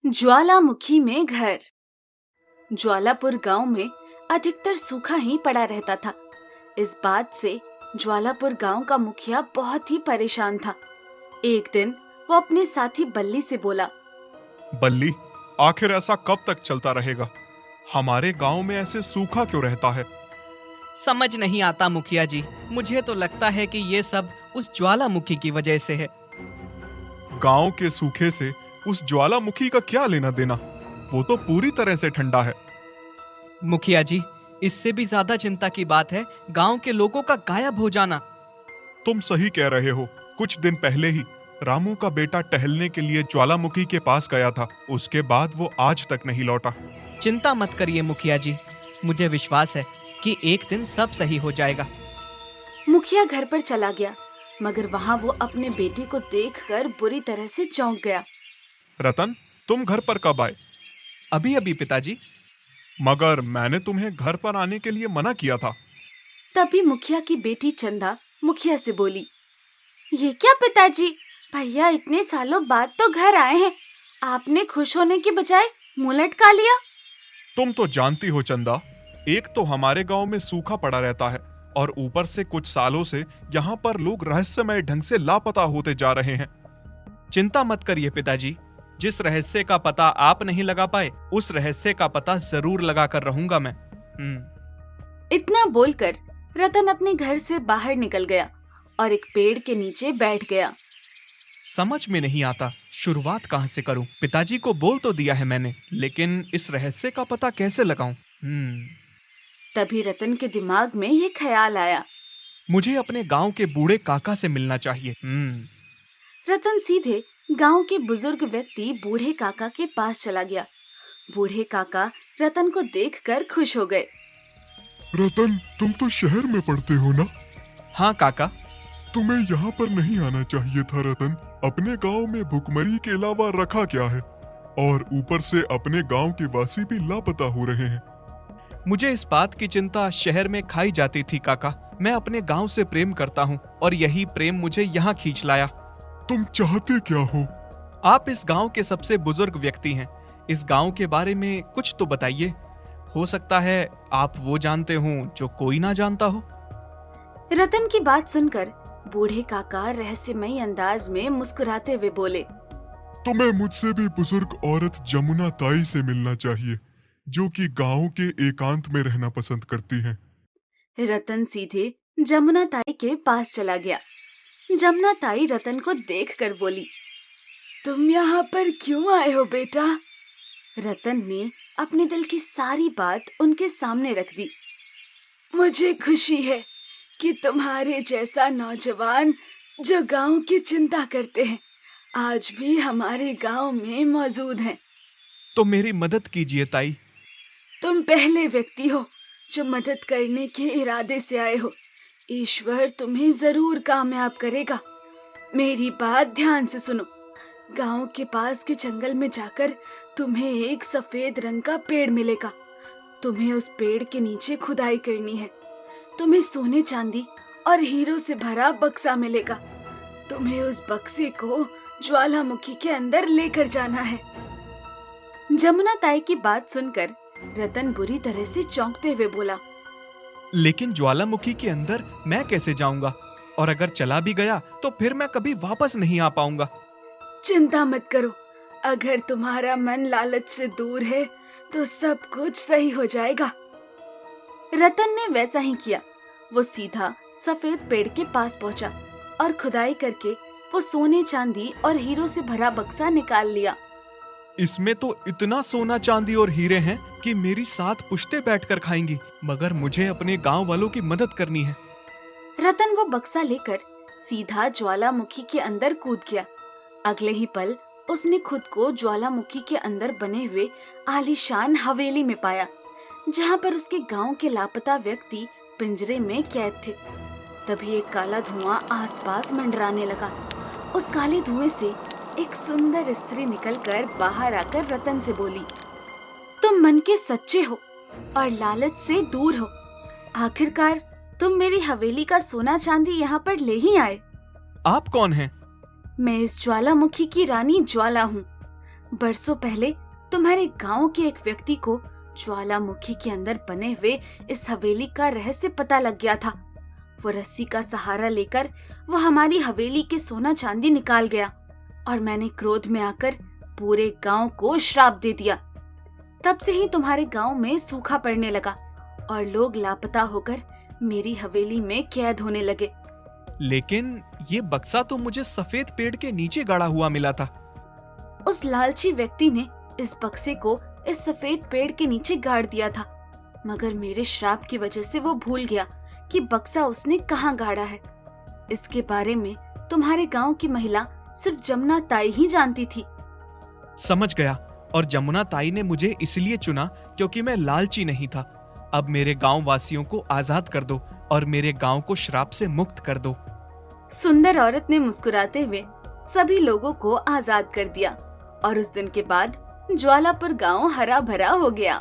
ज्वालामुखी में घर। ज्वालापुर गांव में अधिकतर सूखा ही पड़ा रहता था। इस बात से ज्वालापुर गांव का मुखिया बहुत ही परेशान था। एक दिन वो अपने साथी बल्ली से बोला, बल्ली, आखिर ऐसा कब तक चलता रहेगा? हमारे गांव में ऐसे सूखा क्यों रहता है? समझ नहीं आता मुखिया जी। मुझे तो लगता है कि ये सब उस ज्वालामुखी की वजह से है। गांव के सूखे से उस ज्वालामुखी का क्या लेना देना? वो तो पूरी तरह से ठंडा है। मुखिया जी, इससे भी ज्यादा चिंता की बात है गांव के लोगों का गायब हो जाना। तुम सही कह रहे हो। कुछ दिन पहले ही रामू का बेटा टहलने के लिए ज्वालामुखी के पास गया था। उसके बाद वो आज तक नहीं लौटा। चिंता मत करिए मुखिया जी, मुझे विश्वास है कि एक दिन सब सही हो जाएगा। मुखिया घर पर चला गया, मगर वहाँ वो अपने बेटे को देखकर बुरी तरह से चौंक गया। रतन, तुम घर पर कब आए? अभी अभी पिताजी। मगर मैंने तुम्हें घर पर आने के लिए मना किया था। तभी मुखिया की बेटी चंदा मुखिया से बोली, ये क्या पिताजी, भैया इतने सालों बाद तो घर आए हैं, आपने खुश होने की बजाय मुंह लटका लिया। तुम तो जानती हो चंदा, एक तो हमारे गांव में सूखा पड़ा रहता है और ऊपर से कुछ सालों से यहाँ पर लोग रहस्यमय ढंग से लापता होते जा रहे हैं। चिंता मत करिए पिताजी, जिस रहस्य का पता आप नहीं लगा पाए उस रहस्य का पता जरूर लगा कर रहूंगा मैं। इतना बोलकर रतन अपने घर से बाहर निकल गया और एक पेड़ के नीचे बैठ गया। समझ में नहीं आता शुरुआत कहां से करूं। पिताजी को बोल तो दिया है मैंने, लेकिन इस रहस्य का पता कैसे लगाऊं? तभी रतन के दिमाग में ये ख्याल आया, मुझे अपने गांव के बूढ़े काका से मिलना चाहिए। रतन सीधे गांव के बुजुर्ग व्यक्ति बूढ़े काका के पास चला गया। बूढ़े काका रतन को देखकर खुश हो गए। रतन, तुम तो शहर में पढ़ते हो ना? हाँ काका। तुम्हें यहाँ पर नहीं आना चाहिए था रतन। अपने गांव में भुखमरी के अलावा रखा क्या है? और ऊपर से अपने गांव के वासी भी लापता हो रहे हैं। मुझे इस बात की चिंता शहर में खाई जाती थी काका। मैं अपने गांव से प्रेम करता हूँ और यही प्रेम मुझे यहाँ खींच लाया। तुम चाहते क्या हो? आप इस गांव के सबसे बुजुर्ग व्यक्ति हैं, इस गांव के बारे में कुछ तो बताइए। हो सकता है आप वो जानते हो जो कोई ना जानता हो। रतन की बात सुनकर बूढ़े काका रहस्यमयी अंदाज में मुस्कुराते हुए बोले, तुम्हें मुझसे भी बुजुर्ग औरत जमुना ताई से मिलना चाहिए, जो कि गांव के एकांत में रहना पसंद करती हैं। रतन सीधे जमुना ताई के पास चला गया। जमुना ताई रतन को देखकर बोली, तुम यहाँ पर क्यों आए हो बेटा? रतन ने अपने दिल की सारी बात उनके सामने रख दी। मुझे खुशी है कि तुम्हारे जैसा नौजवान जो गांव की चिंता करते हैं आज भी हमारे गांव में मौजूद हैं। तो मेरी मदद कीजिए ताई। तुम पहले व्यक्ति हो जो मदद करने के इरादे से आए हो। ईश्वर तुम्हें जरूर कामयाब करेगा। मेरी बात ध्यान से सुनो। गांव के पास के जंगल में जाकर तुम्हें एक सफेद रंग का पेड़ मिलेगा। तुम्हें उस पेड़ के नीचे खुदाई करनी है। तुम्हें सोने चांदी और हीरो से भरा बक्सा मिलेगा। तुम्हें उस बक्से को ज्वालामुखी के अंदर लेकर जाना है। जमुना ताई की बात सुनकर रतन बुरी तरह से चौंकते हुए बोला, लेकिन ज्वालामुखी के अंदर मैं कैसे जाऊंगा? और अगर चला भी गया तो फिर मैं कभी वापस नहीं आ पाऊंगा। चिंता मत करो, अगर तुम्हारा मन लालच से दूर है तो सब कुछ सही हो जाएगा। रतन ने वैसा ही किया। वो सीधा सफेद पेड़ के पास पहुंचा और खुदाई करके वो सोने चांदी और हीरो से भरा बक्सा निकाल लिया। इसमें तो इतना सोना चांदी और हीरे हैं कि मेरी 7 पुश्तें बैठकर खाएंगी, मगर मुझे अपने गांव वालों की मदद करनी है। रतन वो बक्सा लेकर सीधा ज्वालामुखी के अंदर कूद गया। अगले ही पल उसने खुद को ज्वालामुखी के अंदर बने हुए आलीशान हवेली में पाया, जहाँ पर उसके गांव के लापता व्यक्ति पिंजरे में कैद थे। तभी एक काला धुआं आसपास मंडराने लगा। उस काले धुएं से एक सुंदर स्त्री निकलकर बाहर आकर रतन से बोली, तुम मन के सच्चे हो और लालच से दूर हो। आखिरकार तुम मेरी हवेली का सोना चांदी यहाँ पर ले ही आए। आप कौन हैं? मैं इस ज्वालामुखी की रानी ज्वाला हूँ। बरसों पहले तुम्हारे गांव के एक व्यक्ति को ज्वालामुखी के अंदर बने हुए इस हवेली का रहस्य पता लग गया था। वो रस्सी का सहारा लेकर वो हमारी हवेली के सोना चांदी निकाल गया और मैंने क्रोध में आकर पूरे गांव को श्राप दे दिया। तब से ही तुम्हारे गांव में सूखा पड़ने लगा और लोग लापता होकर मेरी हवेली में कैद होने लगे। लेकिन ये बक्सा तो मुझे सफेद पेड़ के नीचे गाड़ा हुआ मिला था। उस लालची व्यक्ति ने इस बक्से को इस सफेद पेड़ के नीचे गाड़ दिया था, मगर मेरे श्राप की वजह से वो भूल गया कि बक्सा उसने कहाँ गाड़ा है। इसके बारे में तुम्हारे गांव की महिला सिर्फ जमुना ताई ही जानती थी। समझ गया। और जमुना ताई ने मुझे इसलिए चुना क्योंकि मैं लालची नहीं था। अब मेरे गांव वासियों को आजाद कर दो और मेरे गांव को श्राप से मुक्त कर दो। सुंदर औरत ने मुस्कुराते हुए सभी लोगों को आजाद कर दिया और उस दिन के बाद ज्वालापुर गांव हरा भरा हो गया।